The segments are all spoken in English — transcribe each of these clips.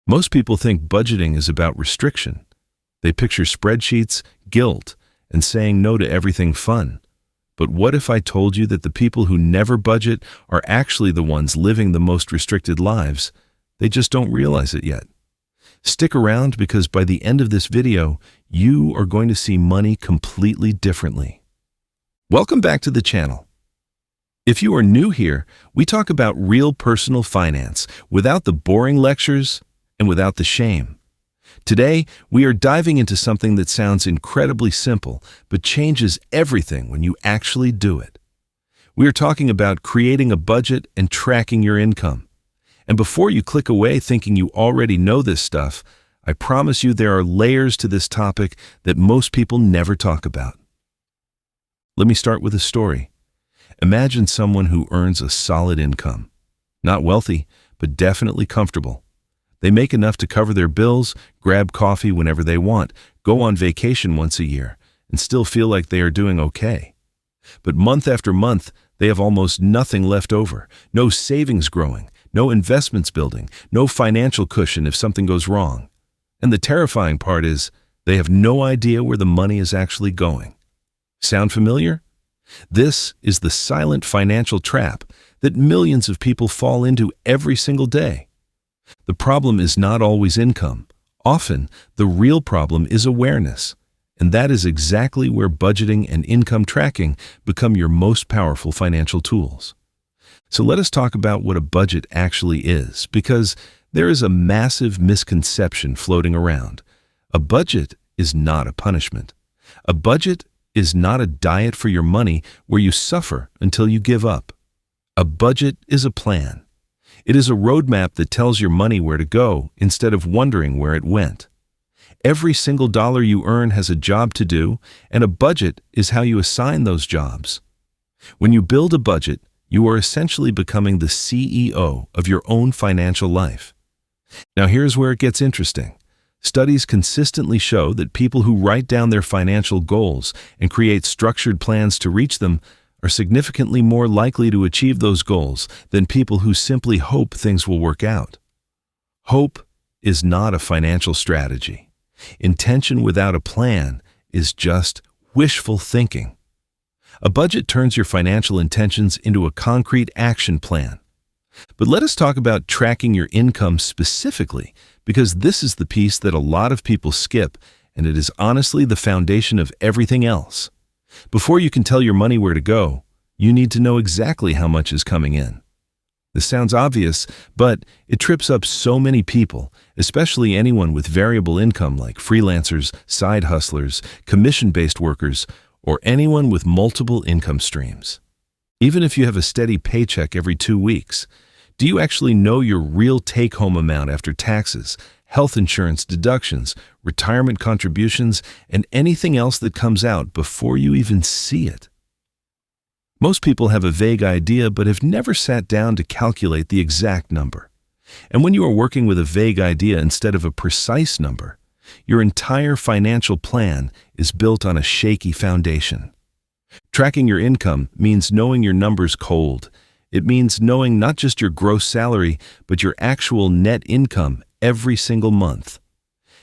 Most people think budgeting is about restriction. They picture spreadsheets, guilt, and saying no to everything fun. But what if I told you that the people who never budget are actually the ones living the most restricted lives? They just don't realize it yet. Stick around because by the end of this video, you are going to see money completely differently. Welcome back to the channel. If you are new here, we talk about real personal finance without the boring lectures and without the shame. Today, we are diving into something that sounds incredibly simple, but changes everything when you actually do it. We are talking about creating a budget and tracking your income. And before you click away thinking you already know this stuff, I promise you there are layers to this topic that most people never talk about. Let me start with a story. Imagine someone who earns a solid income. Not wealthy, but definitely comfortable. They make enough to cover their bills, grab coffee whenever they want, go on vacation once a year, and still feel like they are doing okay. But month after month, they have almost nothing left over, no savings growing, no investments building, no financial cushion if something goes wrong. And the terrifying part is, they have no idea where the money is actually going. Sound familiar? This is the silent financial trap that millions of people fall into every single day. The problem is not always income. Often, the real problem is awareness. And that is exactly where budgeting and income tracking become your most powerful financial tools. So let us talk about what a budget actually is, because there is a massive misconception floating around. A budget is not a punishment. A budget is not a diet for your money where you suffer until you give up. A budget is a plan. It is a roadmap that tells your money where to go instead of wondering where it went. Every single dollar you earn has a job to do, and a budget is how you assign those jobs. When you build a budget, you are essentially becoming the CEO of your own financial life. Now here's where it gets interesting. Studies consistently show that people who write down their financial goals and create structured plans to reach them are significantly more likely to achieve those goals than people who simply hope things will work out. Hope is not a financial strategy. Intention without a plan is just wishful thinking. A budget turns your financial intentions into a concrete action plan. But let us talk about tracking your income specifically, because this is the piece that a lot of people skip, and it is honestly the foundation of everything else. Before you can tell your money where to go, you need to know exactly how much is coming in. This sounds obvious, but it trips up so many people, especially anyone with variable income like freelancers, side hustlers, commission-based workers, or anyone with multiple income streams. Even if you have a steady paycheck every 2 weeks, do you actually know your real take-home amount after taxes, health insurance deductions, retirement contributions, and anything else that comes out before you even see it? Most people have a vague idea but have never sat down to calculate the exact number. And when you are working with a vague idea instead of a precise number, your entire financial plan is built on a shaky foundation. Tracking your income means knowing your numbers cold. It means knowing not just your gross salary, but your actual net income every single month.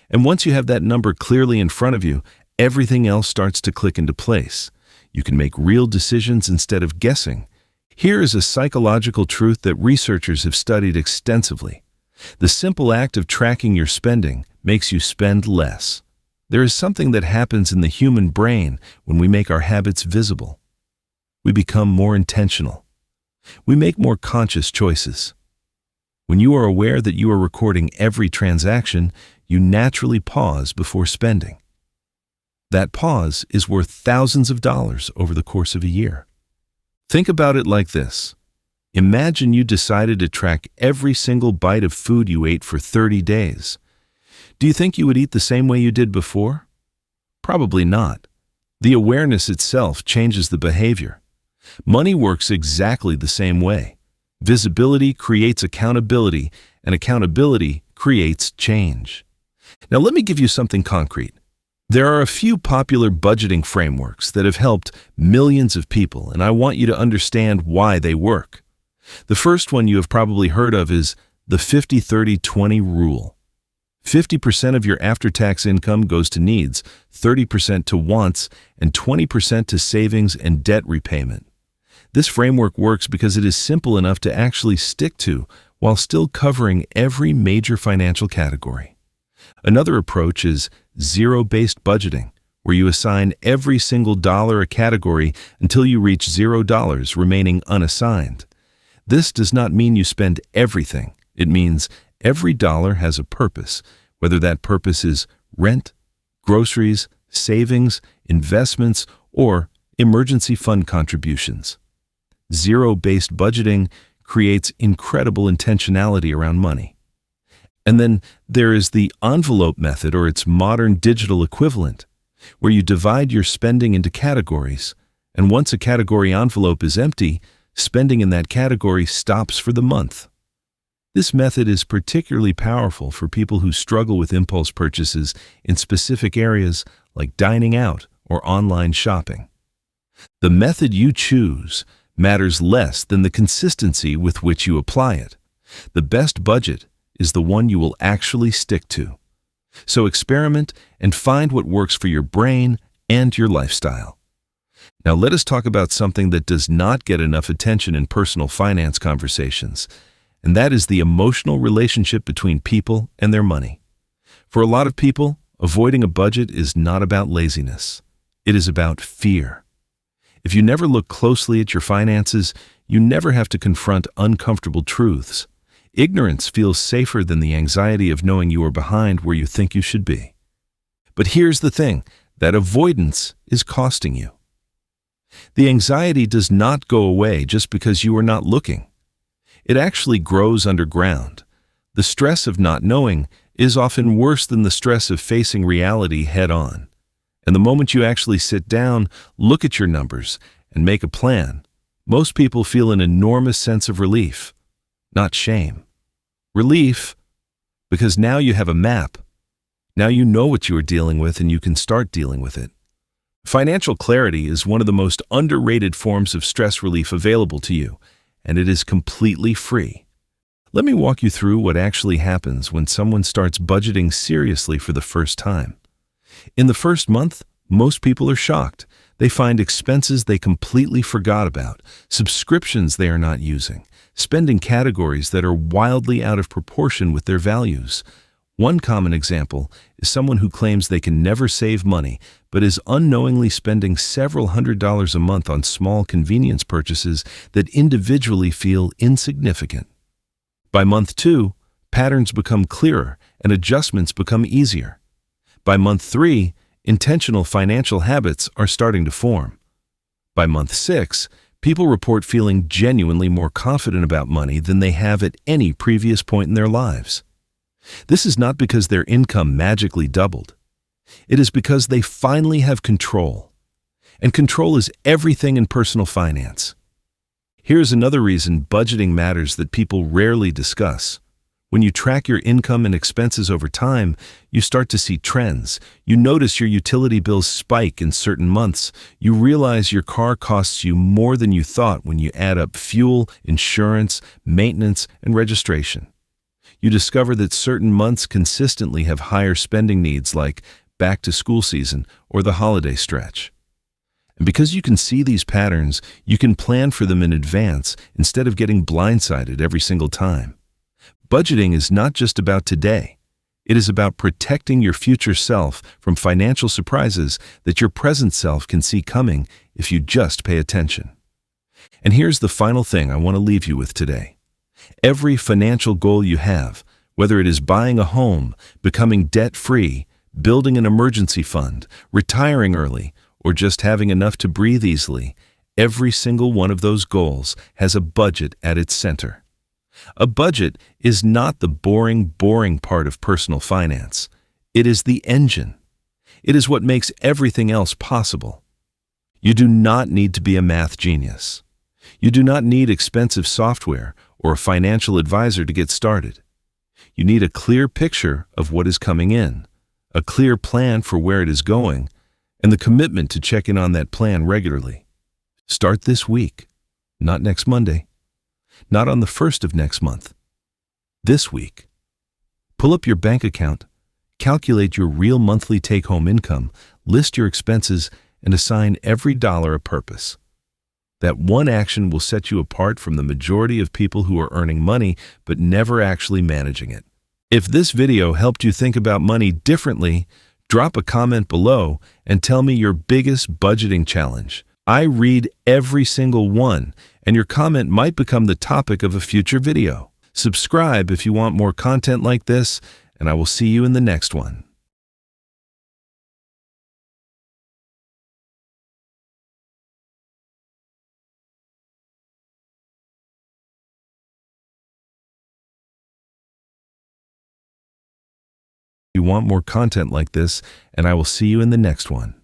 And once you have that number clearly in front of you, everything else starts to click into place. You can make real decisions instead of guessing. Here is a psychological truth that researchers have studied extensively. The simple act of tracking your spending makes you spend less. There is something that happens in the human brain when we make our habits visible. We become more intentional. We make more conscious choices. When you are aware that you are recording every transaction, you naturally pause before spending. That pause is worth thousands of dollars over the course of a year. Think about it like this. Imagine you decided to track every single bite of food you ate for 30 days. Do you think you would eat the same way you did before? Probably not. The awareness itself changes the behavior. Money works exactly the same way. Visibility creates accountability, and accountability creates change. Now let me give you something concrete. There are a few popular budgeting frameworks that have helped millions of people, and I want you to understand why they work. The first one you have probably heard of is the 50-30-20 rule. 50% of your after-tax income goes to needs, 30% to wants, and 20% to savings and debt repayment. This framework works because it is simple enough to actually stick to while still covering every major financial category. Another approach is zero-based budgeting, where you assign every single dollar a category until you reach $0 remaining unassigned. This does not mean you spend everything. It means every dollar has a purpose, whether that purpose is rent, groceries, savings, investments, or emergency fund contributions. Zero-based budgeting creates incredible intentionality around money. And then there is the envelope method, or its modern digital equivalent, where you divide your spending into categories, and once a category envelope is empty, spending in that category stops for the month. This method is particularly powerful for people who struggle with impulse purchases in specific areas like dining out or online shopping. The method you choose matters less than the consistency with which you apply it. The best budget is the one you will actually stick to. So experiment and find what works for your brain and your lifestyle. Now let us talk about something that does not get enough attention in personal finance conversations, and that is the emotional relationship between people and their money. For a lot of people, avoiding a budget is not about laziness. It is about fear. If you never look closely at your finances, you never have to confront uncomfortable truths. Ignorance feels safer than the anxiety of knowing you are behind where you think you should be. But here's the thing, that avoidance is costing you. The anxiety does not go away just because you are not looking. It actually grows underground. The stress of not knowing is often worse than the stress of facing reality head-on. And the moment you actually sit down, look at your numbers, and make a plan, most people feel an enormous sense of relief, not shame. Relief, because now you have a map. Now you know what you are dealing with and you can start dealing with it. Financial clarity is one of the most underrated forms of stress relief available to you, and it is completely free. Let me walk you through what actually happens when someone starts budgeting seriously for the first time. In the first month, most people are shocked. They find expenses they completely forgot about, subscriptions they are not using, spending categories that are wildly out of proportion with their values. One common example is someone who claims they can never save money, but is unknowingly spending several $100s a month on small convenience purchases that individually feel insignificant. By month 2, patterns become clearer and adjustments become easier. By month 3, intentional financial habits are starting to form. By month 6, people report feeling genuinely more confident about money than they have at any previous point in their lives. This is not because their income magically doubled. It is because they finally have control. And control is everything in personal finance. Here's another reason budgeting matters that people rarely discuss. When you track your income and expenses over time, you start to see trends. You notice your utility bills spike in certain months. You realize your car costs you more than you thought when you add up fuel, insurance, maintenance, and registration. You discover that certain months consistently have higher spending needs like back-to-school season or the holiday stretch. And because you can see these patterns, you can plan for them in advance instead of getting blindsided every single time. Budgeting is not just about today. It is about protecting your future self from financial surprises that your present self can see coming if you just pay attention. And here's the final thing I want to leave you with today. Every financial goal you have, whether it is buying a home, becoming debt-free, building an emergency fund, retiring early, or just having enough to breathe easily, every single one of those goals has a budget at its center. A budget is not the boring part of personal finance. It is the engine. It is what makes everything else possible. You do not need to be a math genius. You do not need expensive software or a financial advisor to get started. You need a clear picture of what is coming in, a clear plan for where it is going, and the commitment to check in on that plan regularly. Start this week, not next Monday. Not on the 1st of next month. This week. Pull up your bank account, Calculate your real monthly take-home income, list your expenses, and assign every dollar a purpose. That one action will set you apart from the majority of people who are earning money but never actually managing it. If this video helped you think about money differently, drop a comment below and tell me your biggest budgeting challenge. I read every single one, and your comment might become the topic of a future video. Subscribe if you want more content like this, and I will see you in the next one. You want more content like this, and I will see you in the next one.